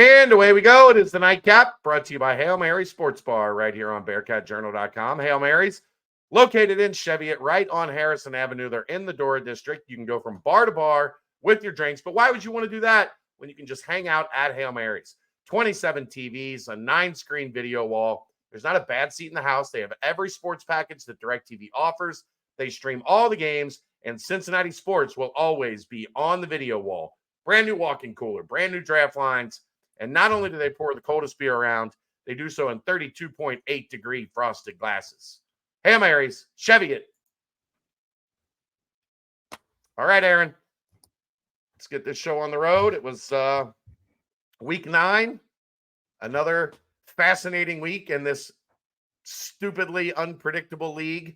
And away we go. It is the nightcap brought to you by Hail Mary Sports Bar right here on BearcatJournal.com. Hail Mary's located in Cheviot right on Harrison Avenue. They're in the Dora District. You can go from bar to bar with your drinks. But why would you want to do that when you can just hang out at Hail Mary's? 27 TVs, a 9-screen video wall. There's not a bad seat in the house. They have every sports package that DirecTV offers. They stream all the games, and Cincinnati sports will always be on the video wall. Brand new walk-in cooler, brand new draft lines. And not only do they pour the coldest beer around, they do so in 32.8 degree frosted glasses. Hail Mary's, Cheviot. All right, Aaron. Let's get this show on the road. It was week 9. Another fascinating week in this stupidly unpredictable league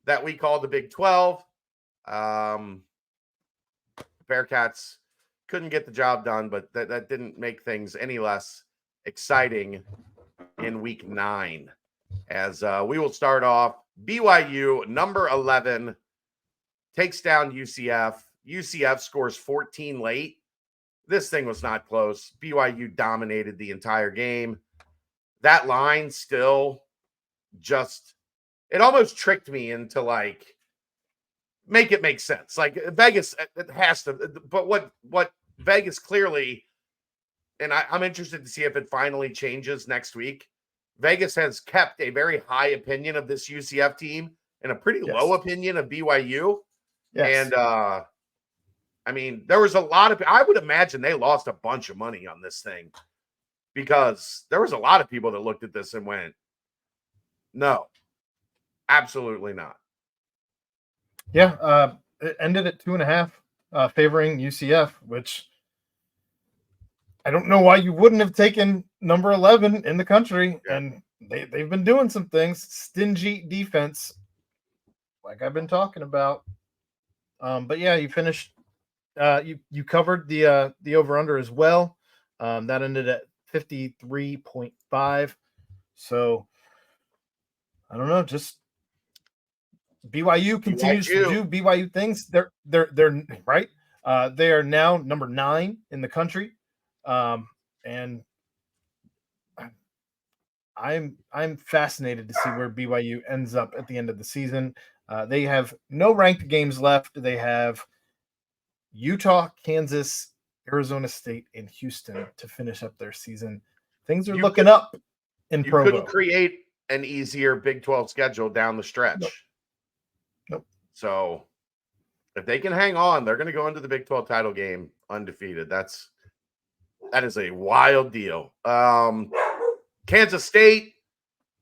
that we call the Big 12. Bearcats couldn't get the job done, but that didn't make things any less exciting in week 9. As we will start off, BYU, number 11, takes down UCF. UCF scores 14 late. This thing was not close. BYU dominated the entire game. That line still just, it almost tricked me into like, make it make sense. Like Vegas, it has to, but what Vegas clearly, and I'm interested to see if it finally changes next week. Vegas has kept a very high opinion of this UCF team and a pretty low opinion of BYU. Yes. And I mean, there was a lot of, I would imagine they lost a bunch of money on this thing because there was a lot of people that looked at this and went, no, absolutely not. Yeah, it ended at 2.5, favoring UCF, which I don't know why you wouldn't have taken number 11 in the country. Yeah. And they've been doing some things. Stingy defense, like I've been talking about. But yeah, you finished. You covered the over-under as well. That ended at 53.5. So I don't know, just BYU continues to do BYU things. They're right. They are now number 9 in the country, and I'm fascinated to see where BYU ends up at the end of the season. They have no ranked games left. They have Utah, Kansas, Arizona State, and Houston to finish up their season. Things are looking up in Provo. You couldn't create an easier Big 12 schedule down the stretch. Nope. So if they can hang on, they're going to go into the Big 12 title game undefeated. That is a wild deal. Kansas State,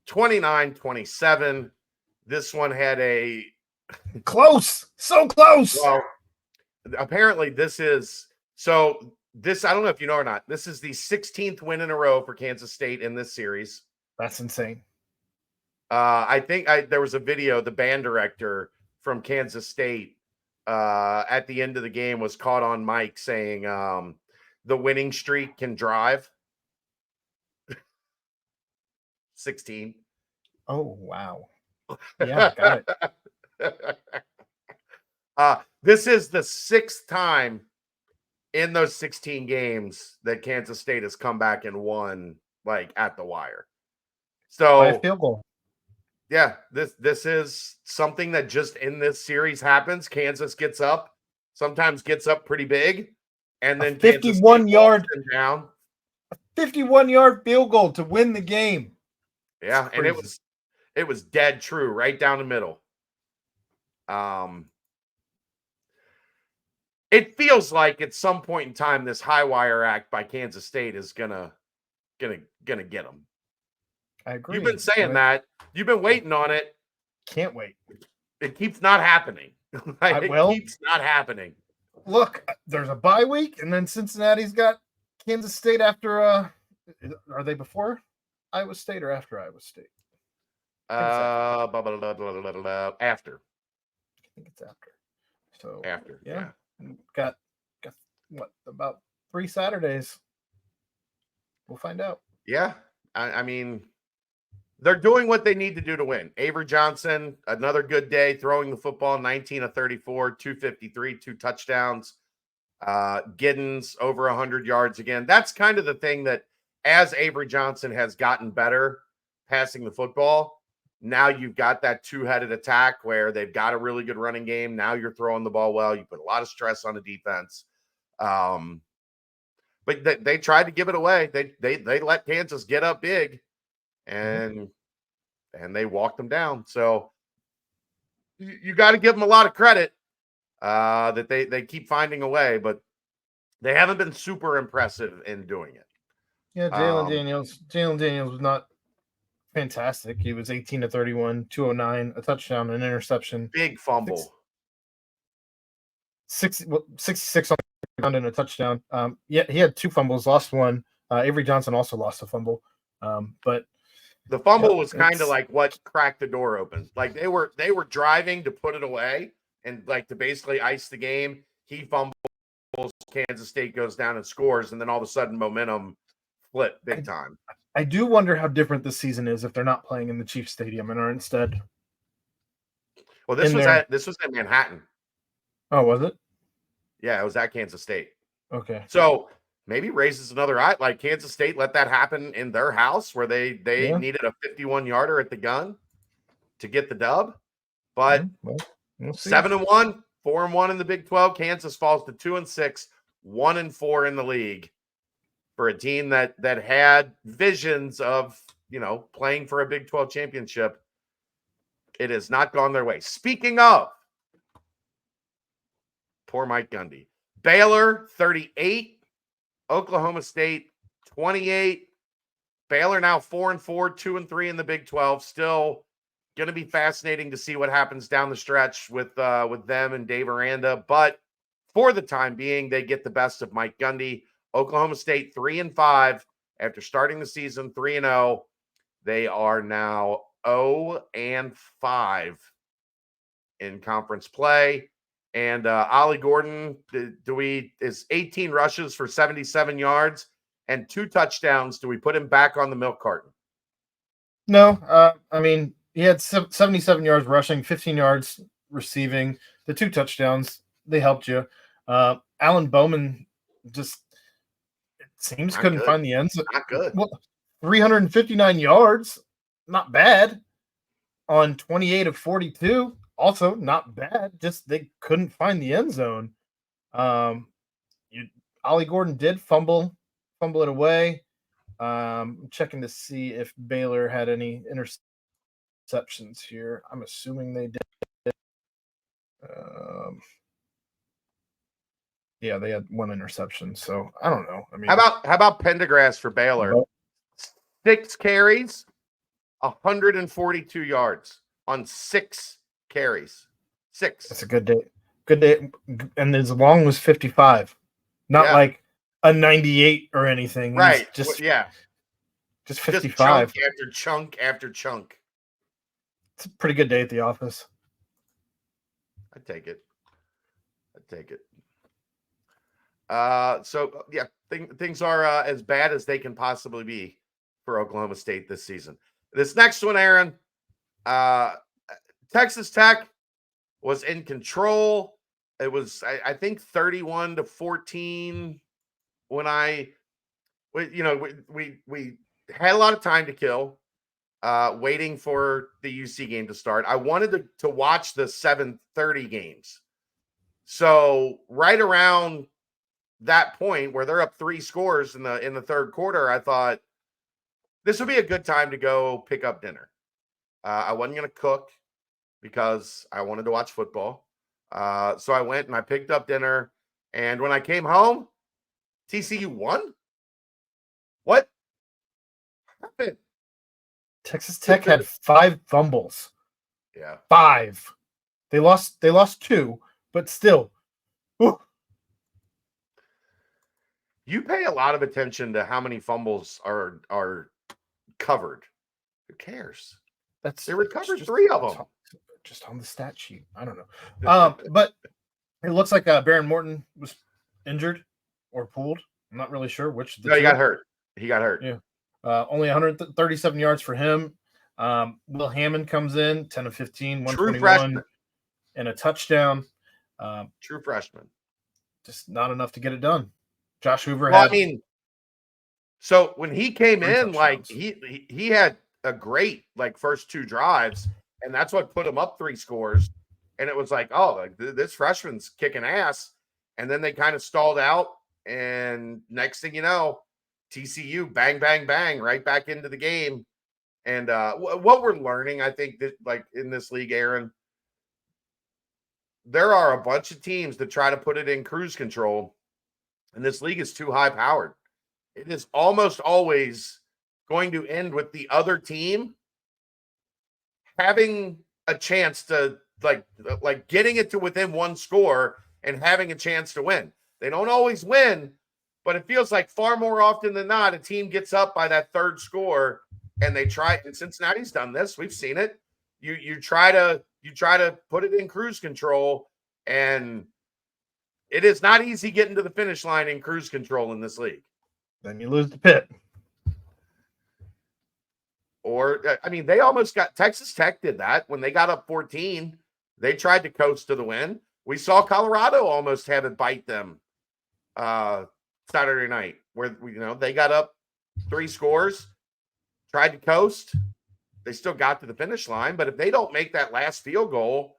29-27. This one had a so close. Well, apparently this is I don't know if you know or not. This is the 16th win in a row for Kansas State in this series. That's insane. I think there was a video, the band director from Kansas State at the end of the game was caught on mic saying the winning streak can drive. 16. Oh, wow. Yeah, got it. This is the 6th time in those 16 games that Kansas State has come back and won like at the wire. So by a field goal. Yeah, this is something that just in this series happens. Kansas gets up, sometimes gets up pretty big, and then 51-yard down. A 51-yard field goal to win the game. Yeah, and it was dead true right down the middle. It feels like at some point in time this high wire act by Kansas State is gonna get them. I agree. You've been saying that. You've been waiting on it. Can't wait. It keeps not happening. Keeps not happening. Look, there's a bye week, and then Cincinnati's got Kansas State after. Are they before Iowa State or after Iowa State? After. I think it's after. So after. Yeah. Got what, about 3 Saturdays. We'll find out. Yeah. I mean, they're doing what they need to do to win. Avery Johnson, another good day, throwing the football, 19 of 34, 253, 2 touchdowns. Giddens over 100 yards again. That's kind of the thing that as Avery Johnson has gotten better passing the football, now you've got that two-headed attack where they've got a really good running game. Now you're throwing the ball well. You put a lot of stress on the defense. But they tried to give it away. They let Kansas get up big, and they walked them down. So you got to give them a lot of credit that they keep finding a way, but they haven't been super impressive in doing it. Yeah, Jalen Daniels was not fantastic. He was 18 to 31, 209, a touchdown, an interception, big fumble, 66 on the ground and a touchdown. Yeah, he had 2 fumbles, lost one. Avery Johnson also lost a fumble, but the fumble was kind of like what cracked the door open. Like they were driving to put it away and like to basically ice the game. He fumbles, Kansas State goes down and scores, and then all of a sudden momentum flipped big time. I do wonder how different this season is if they're not playing in the Chiefs Stadium and are instead. Well, this was at Manhattan. Oh, was it? Yeah, it was at Kansas State. Okay. So maybe raises another eye. Like Kansas State let that happen in their house where they needed a 51-yarder at the gun to get the dub. But we'll 7-1, 4-1 in the Big 12. Kansas falls to 2-6, 1-4 in the league for a team that had visions of, playing for a Big 12 championship. It has not gone their way. Speaking of, poor Mike Gundy. Baylor 38, Oklahoma State 28. Baylor now 4-4, 2-3 in the Big 12. Still going to be fascinating to see what happens down the stretch with them and Dave Aranda. But for the time being, they get the best of Mike Gundy. Oklahoma State 3-5 after starting the season 3-0. They are now 0-5 in conference play. And Ollie Gordon is 18 rushes for 77 yards and 2 touchdowns. Do we put him back on the milk carton? No. I mean, he had 77 yards rushing, 15 yards receiving. The 2 touchdowns, they helped you. Alan Bowman just couldn't find the end zone. Not good. Well, 359 yards, not bad. On 28 of 42, also not bad. Just they couldn't find the end zone. Ollie Gordon did fumble it away. I'm checking to see if Baylor had any interceptions here. I'm assuming they did. Yeah, they had 1 interception. So I don't know. I mean, how about Pendergrass for Baylor? 6 carries, 142 yards on 6 carries. 6. That's a good day. Good day. And his long was 55. Not like a 98 or anything. Right. Just 55. Just chunk after chunk after chunk. It's a pretty good day at the office. I'd take it. So yeah, things are as bad as they can possibly be for Oklahoma State this season. This next one, Aaron, Texas Tech was in control. It was, I think, 31-14 when we had a lot of time to kill, waiting for the UC game to start. I wanted to watch the 7:30 games. So right around that point where they're up 3 scores in the third quarter, I thought this would be a good time to go pick up dinner. I wasn't going to cook because I wanted to watch football. So I went and I picked up dinner. And when I came home, TCU won? What happened? Texas Tech had 5 fumbles. Yeah. 5. They lost 2, but still. Whew. You pay a lot of attention to how many fumbles are covered. Who cares? They recovered 3 of them. Just on the stat sheet. I don't know. But it looks like Baron Morton was injured or pulled. I'm not really sure which. No, he got hurt. Yeah. Only 137 yards for him. Will Hammond comes in, 10 of 15, 121, and a touchdown. True freshman. just not enough to get it done. Josh Hoover Well, had I mean, so when he came 3 in, like touchdowns. he had a great like first 2 drives, and that's what put him up 3 scores. And it was like, oh, like this freshman's kicking ass. And then they kind of stalled out, and next thing you know, TCU bang bang bang right back into the game. And what we're learning, I think that like in this league, Aaron, there are a bunch of teams that try to put it in cruise control, and this league is too high powered. It is almost always going to end with the other team having a chance to like getting it to within 1 score and having a chance to win. They don't always win, but it feels like far more often than not a team gets up by that 3rd score and they try. And Cincinnati's done this. We've seen it. You try to put it in cruise control, and it is not easy getting to the finish line in cruise control in this league. Then you lose the pit. Or, I mean, they almost got Texas Tech did that when they got up 14. They tried to coast to the win. We saw Colorado almost have it bite them Saturday night, where they got up 3 scores, tried to coast. They still got to the finish line, but if they don't make that last field goal,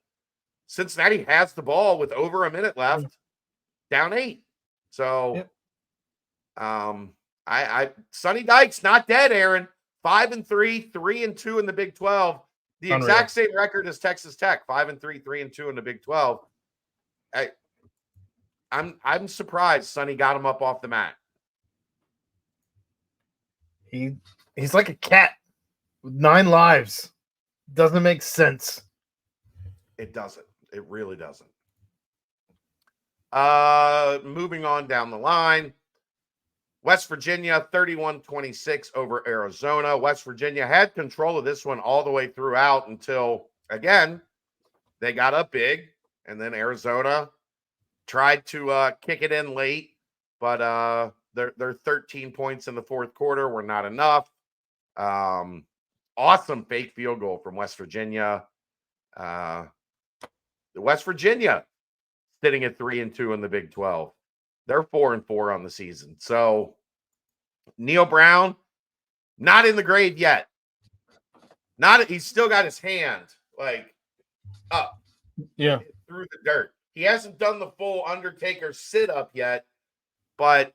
Cincinnati has the ball with over a minute left, down 8. So, Sonny Dykes not dead, Aaron. 5-3, 3-2 in the Big 12. The exact same record as Texas Tech, 5-3, 3-2 in the Big 12. I'm surprised Sonny got him up off the mat. He's like a cat with 9 lives. Doesn't make sense. It doesn't. It really doesn't. Moving on down the line. West Virginia, 31-26 over Arizona. West Virginia had control of this one all the way throughout until, again, they got up big, and then Arizona tried to kick it in late, but their 13 points in the 4th quarter were not enough. Awesome fake field goal from West Virginia. West Virginia sitting at 3-2 in the Big 12. They're 4-4 on the season. So Neil Brown, not in the grave yet. He's still got his hand like up, through the dirt. He hasn't done the full Undertaker sit up yet, but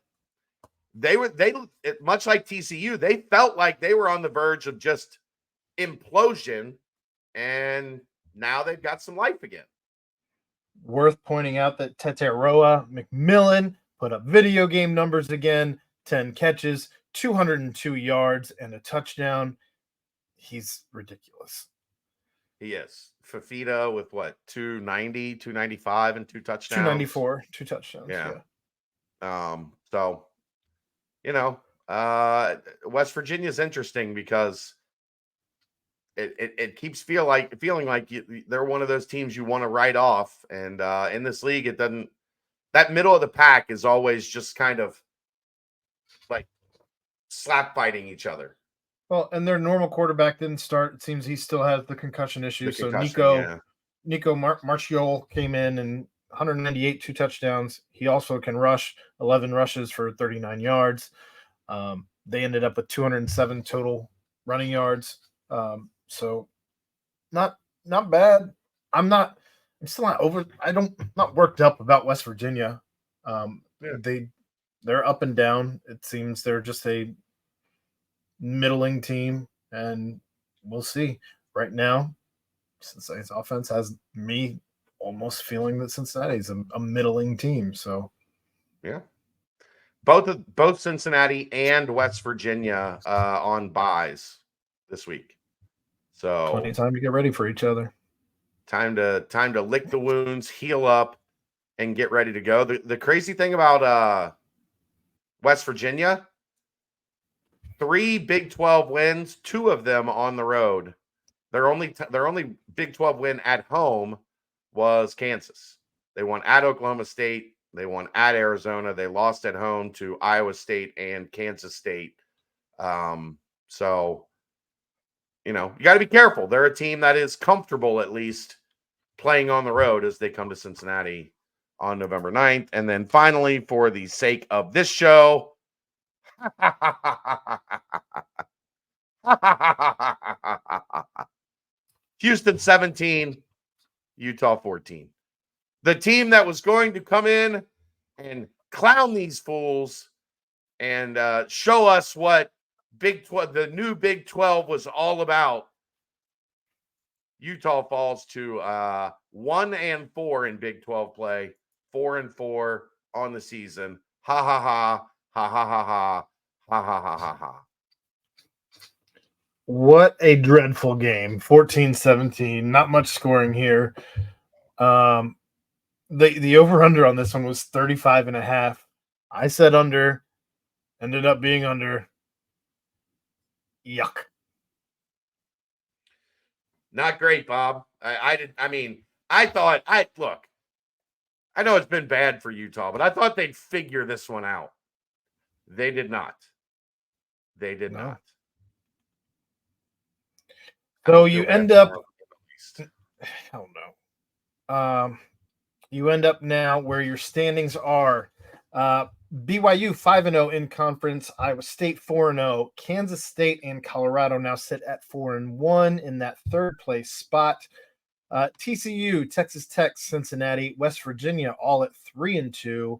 they much like TCU, they felt like they were on the verge of just implosion, and now they've got some life again. Worth pointing out that Teteroa McMillan put up video game numbers again, 10 catches, 202 yards, and a touchdown. He's ridiculous. He is. Fafita with what, 290, 295, and 2 touchdowns? 294, 2 touchdowns. Yeah. So, West Virginia's interesting because it keeps feeling like they're one of those teams you want to write off. And in this league, it doesn't. That middle of the pack is always just kind of like slap fighting each other. Well, and their normal quarterback didn't start. It seems he still has the concussion issue. Nico Marchiol came in and 198, 2 touchdowns. He also can rush, 11 rushes for 39 yards. They ended up with 207 total running yards. So not bad. I'm still not worked up about West Virginia. They're up and down. It seems they're just a middling team, and we'll see. Right now, Cincinnati's offense has me almost feeling that Cincinnati's a middling team. So, yeah, both Cincinnati and West Virginia on buys this week. So plenty of time to get ready for each other. Time to lick the wounds, heal up, and get ready to go. The crazy thing about West Virginia, 3 Big 12 wins, 2 of them on the road. Their only Big 12 win at home was Kansas. They won at Oklahoma State. They won at Arizona. They lost at home to Iowa State and Kansas State. So, you got to be careful. They're a team that is comfortable, at least, playing on the road as they come to Cincinnati on November 9th. And then finally, for the sake of this show, Houston 17, Utah 14. The team that was going to come in and clown these fools and show us what the new Big 12 was all about. Utah falls to 1-4 in Big 12 play, 4-4 on the season. Ha ha ha ha ha ha ha ha ha ha ha ha. What a dreadful game. 14-17. Not much scoring here. The over-under on this one was 35.5. I said under. Ended up being under. Yuck. Not great, Bob. I know it's been bad for Utah, but I thought they'd figure this one out. They did not. They did not. So you end up, I don't know. You end up now where your standings are. BYU 5-0 in conference, Iowa State 4-0, Kansas State and Colorado now sit at 4-1 in that third place spot. TCU, Texas Tech, Cincinnati, West Virginia all at 3-2,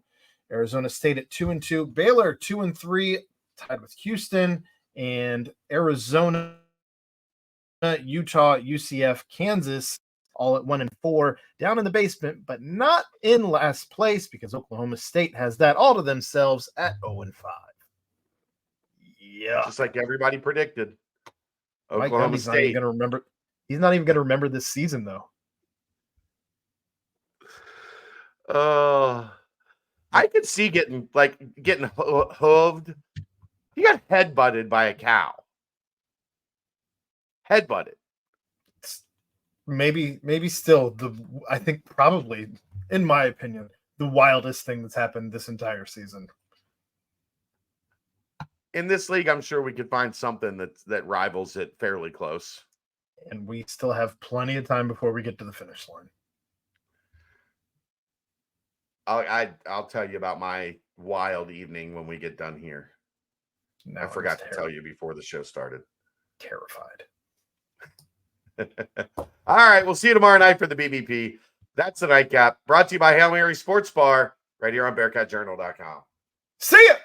Arizona State at 2-2, Baylor 2-3, tied with Houston, and Arizona, Utah, UCF, Kansas all at 1-4, down in the basement, but not in last place because Oklahoma State has that all to themselves at 0-5. Yeah, just like everybody predicted. Mike Oklahoma Gundy's not even State. gonna remember. He's not even going to remember this season, though. I could see getting hooved. He got headbutted by a cow. Headbutted. Maybe still I think probably, in my opinion, the wildest thing that's happened this entire season. In this league, I'm sure we could find something that rivals it fairly close. And we still have plenty of time before we get to the finish line. I'll tell you about my wild evening when we get done here. Now I forgot to tell you before the show started. Terrified. All right, we'll see you tomorrow night for the BBP. That's the nightcap. Brought to you by Hail Mary Sports Bar, right here on BearcatJournal.com. See ya!